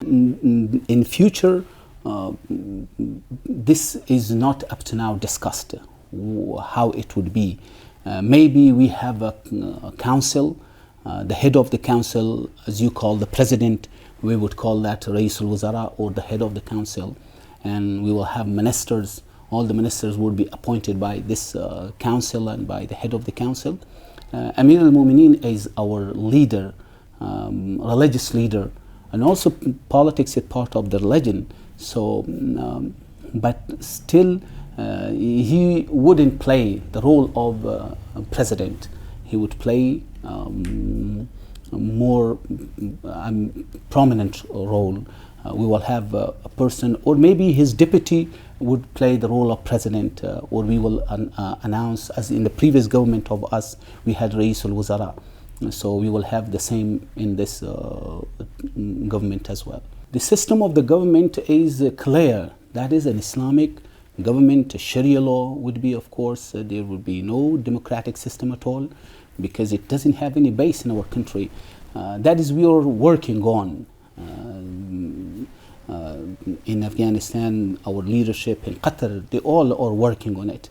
in future, this is not up to now discussed how it would be. Maybe we have a council, the head of the council, as you call the president, we would call that Rais al-Wazara, or the head of the council, and we will have ministers. All the ministers would be appointed by this council and by the head of the council. Amir al-Mu'mineen is our leader, religious leader, and also politics is part of the religion. So, but still, he wouldn't play the role of president. He would play more prominent role. We will have a person, or maybe his deputy would play the role of president, or we will announce, as in the previous government of us, we had Rais al-Wazara. So we will have the same in this government as well. The system of the government is clear. That is an Islamic government. Sharia law would be, of course, there would be no democratic system at all, because it doesn't have any base in our country. That is we are working on. In Afghanistan, our leadership in Qatar, they all are working on it.